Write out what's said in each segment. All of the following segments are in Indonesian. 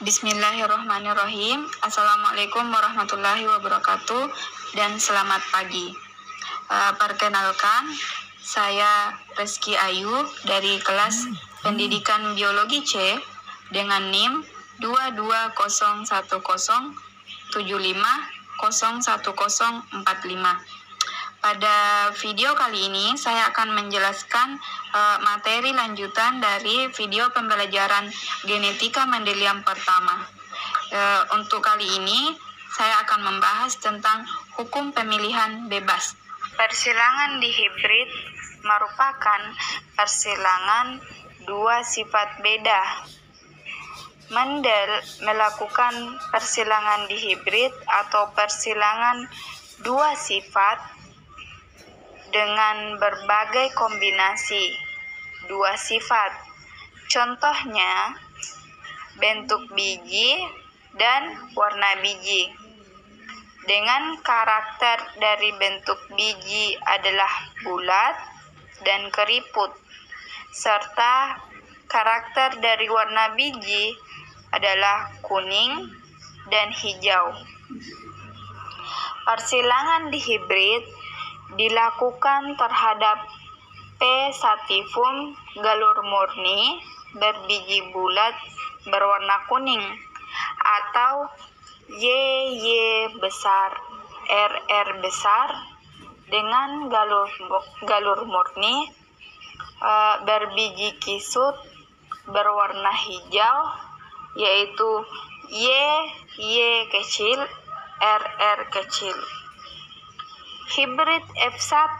Bismillahirrahmanirrahim. Assalamualaikum warahmatullahi wabarakatuh dan selamat pagi. Perkenalkan, saya Reski Ayu dari kelas Pendidikan Biologi C dengan NIM 22107501045. Pada video kali ini saya akan menjelaskan materi lanjutan dari video pembelajaran genetika Mendelium pertama. Untuk kali ini saya akan membahas tentang hukum pemilihan bebas. Persilangan dihibrid merupakan persilangan dua sifat beda. Mendel melakukan persilangan dihibrid atau persilangan dua sifat dengan berbagai kombinasi dua sifat. Contohnya, bentuk biji dan warna biji. Dengan karakter dari bentuk biji adalah bulat dan keriput, serta karakter dari warna biji adalah kuning dan hijau. Persilangan dihibrid dilakukan terhadap P. sativum galur murni berbiji bulat berwarna kuning atau YY besar RR besar dengan galur murni berbiji kisut berwarna hijau, yaitu YY kecil RR kecil. Hibrid F1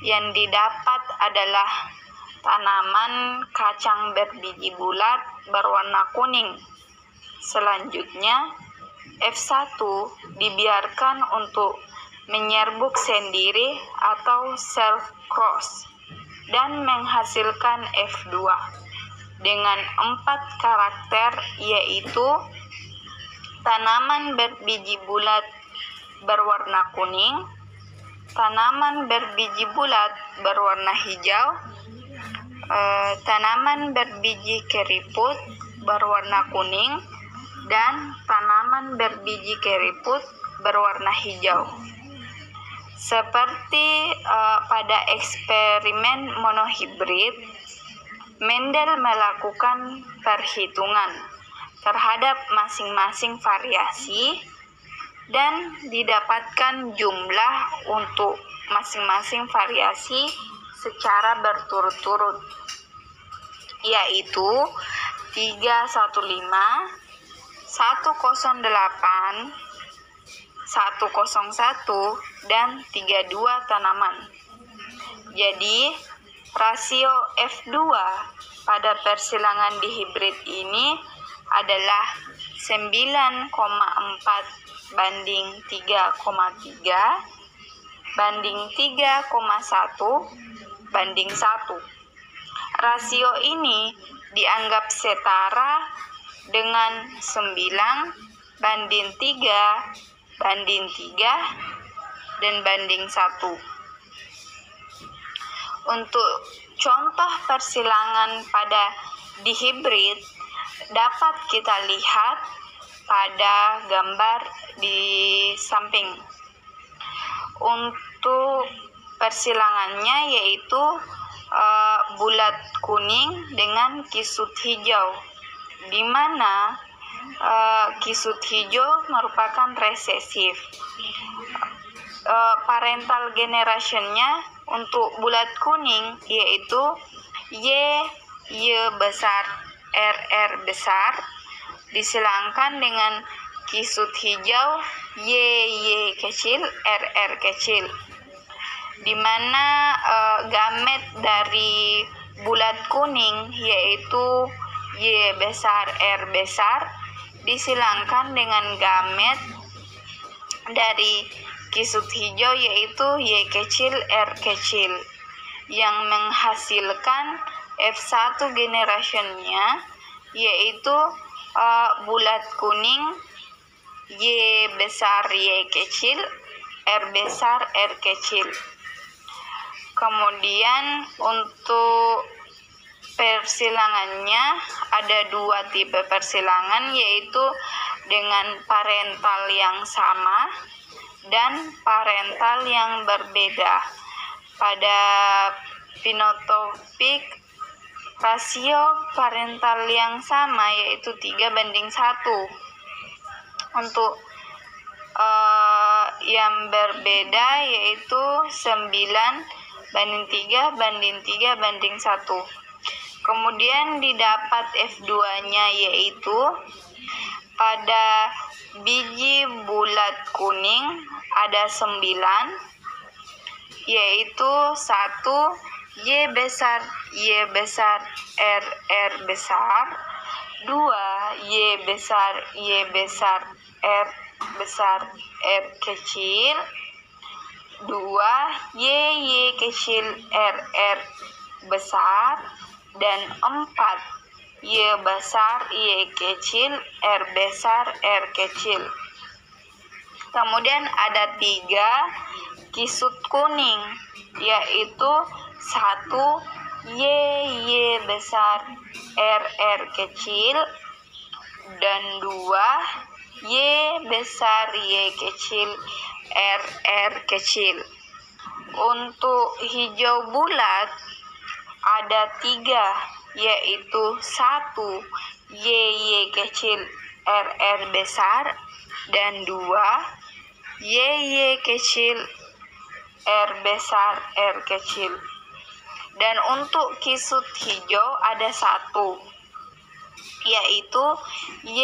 yang didapat adalah tanaman kacang berbiji bulat berwarna kuning. Selanjutnya, F1 dibiarkan untuk menyerbuk sendiri atau self cross dan menghasilkan F2 dengan 4 karakter, yaitu tanaman berbiji bulat berwarna kuning, tanaman berbiji bulat berwarna hijau, tanaman berbiji keriput berwarna kuning, dan tanaman berbiji keriput berwarna hijau. Seperti pada eksperimen monohibrid, Mendel melakukan perhitungan terhadap masing-masing variasi dan didapatkan jumlah untuk masing-masing variasi secara berturut-turut, yaitu 315, 108, 101, dan 32 tanaman. Jadi, rasio F2 pada persilangan dihibrid ini adalah 9,4 banding 3,3 banding 3,1 banding 1. Rasio ini dianggap setara dengan 9 banding 3 banding 3 dan banding 1. Untuk contoh persilangan pada dihibrid dapat kita lihat pada gambar di samping. Untuk persilangannya yaitu bulat kuning dengan kisut hijau, di mana kisut hijau merupakan resesif. Parental generationnya untuk bulat kuning yaitu Y besar RR besar disilangkan dengan kisut hijau YY kecil RR kecil, di mana gamet dari bulat kuning yaitu Y besar R besar disilangkan dengan gamet dari kisut hijau yaitu Y kecil R kecil, yang menghasilkan F1 generationnya yaitu bulat kuning Y besar Y kecil R besar R kecil. Kemudian untuk persilangannya ada dua tipe persilangan, yaitu dengan parental yang sama dan parental yang berbeda. Pada finotopik, rasio parental yang sama yaitu 3:1. Untuk yang berbeda yaitu 9:3:3:1. Kemudian didapat F2-nya yaitu pada biji bulat kuning ada 9, yaitu 1 Y besar Y besar R besar, 2 Y besar Y besar R besar R kecil, 2 Y kecil R besar, dan 4 Y besar Y kecil R besar R kecil. Kemudian ada 3 kisut kuning, yaitu 1 Y besar R kecil, dan 2 Y besar Y kecil R kecil. Untuk hijau bulat ada 3, yaitu 1 Y kecil R besar, dan 2 Y kecil R besar R kecil. Dan untuk kisut hijau ada 1, yaitu Y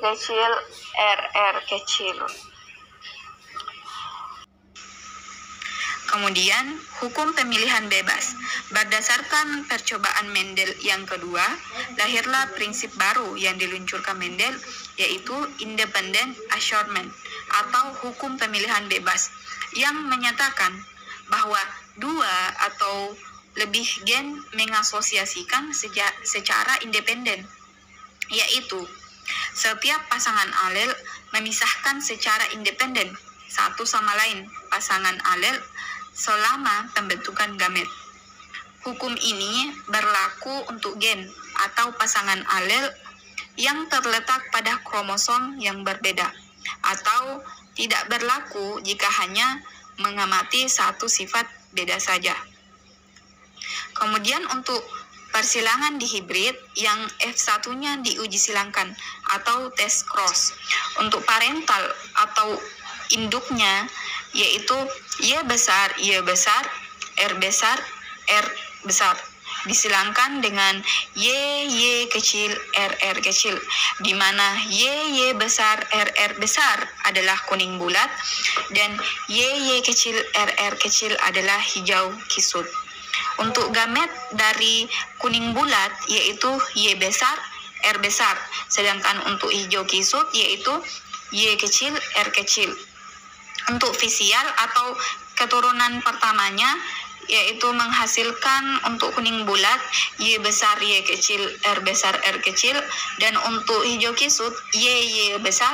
kecil R kecil. Kemudian, hukum pemilihan bebas. Berdasarkan percobaan Mendel yang kedua, lahirlah prinsip baru yang diluncurkan Mendel, yaitu independent assortment atau hukum pemilihan bebas, yang menyatakan bahwa 2 atau lebih gen mengasosiasikan secara independen, yaitu setiap pasangan alel memisahkan secara independen satu sama lain pasangan alel selama pembentukan gamet. Hukum ini berlaku untuk gen atau pasangan alel yang terletak pada kromosom yang berbeda, atau tidak berlaku jika hanya mengamati satu sifat beda saja. Kemudian untuk persilangan dihibrid yang F1-nya diuji silangkan atau tes cross. Untuk parental atau induknya yaitu Y besar Y besar R besar R besar disilangkan dengan Y kecil R kecil, di mana Y besar R besar adalah kuning bulat dan Y kecil R kecil adalah hijau kisut. Untuk gamet dari kuning bulat yaitu Y besar R besar, sedangkan untuk hijau kisut yaitu Y kecil R kecil. Untuk fisial atau keturunan pertamanya yaitu menghasilkan untuk kuning bulat Y besar Y kecil R besar R kecil, dan untuk hijau kisut Y besar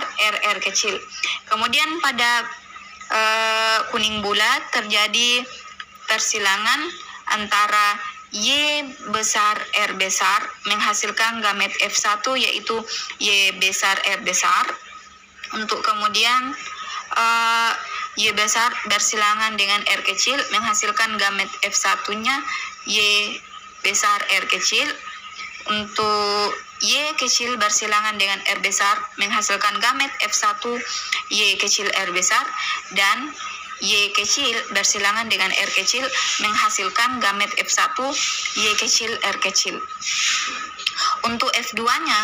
R kecil. Kemudian pada kuning bulat terjadi persilangan antara Y besar R besar menghasilkan gamet F1 yaitu Y besar R besar. Untuk kemudian Y besar bersilangan dengan R kecil menghasilkan gamet F1-nya Y besar R kecil. Untuk Y kecil bersilangan dengan R besar menghasilkan gamet F1 Y kecil R besar, dan Y kecil bersilangan dengan R kecil menghasilkan gamet F1 Y kecil R kecil. Untuk F2-nya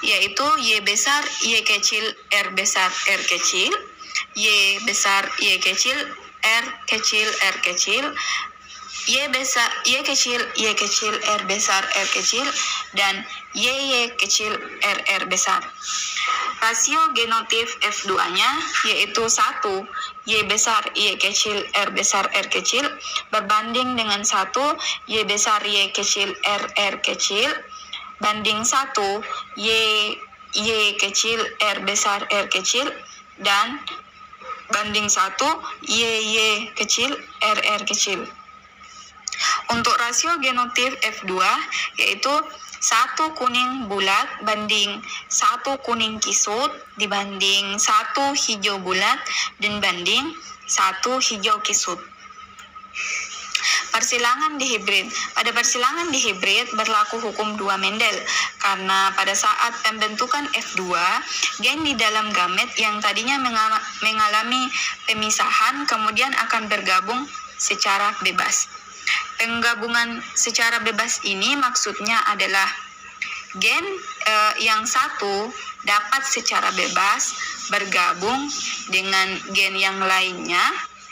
yaitu Y besar Y kecil R besar R kecil, Y besar Y kecil R kecil R kecil, Y besar Y kecil Y kecil R besar R kecil, dan Y kecil R besar. Rasio genotip F2-nya yaitu 1 Y besar Y kecil R besar R kecil berbanding dengan 1 Y besar Y kecil R kecil banding 1 Y kecil R besar R kecil, dan banding 1 Y kecil R kecil. Untuk rasio genotip F2 yaitu 1 kuning bulat banding 1 kuning kisut dibanding 1 hijau bulat dan banding 1 hijau kisut. Persilangan dihibrid. Pada persilangan dihibrid berlaku hukum 2 Mendel karena pada saat pembentukan F2, gen di dalam gamet yang tadinya mengalami pemisahan kemudian akan bergabung secara bebas. Penggabungan secara bebas ini maksudnya adalah gen yang satu dapat secara bebas bergabung dengan gen yang lainnya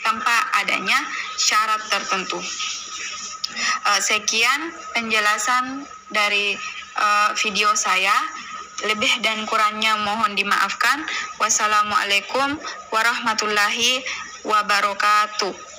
tanpa adanya syarat tertentu. Sekian penjelasan dari video saya. Lebih dan kurangnya mohon dimaafkan. Wassalamualaikum warahmatullahi wabarakatuh.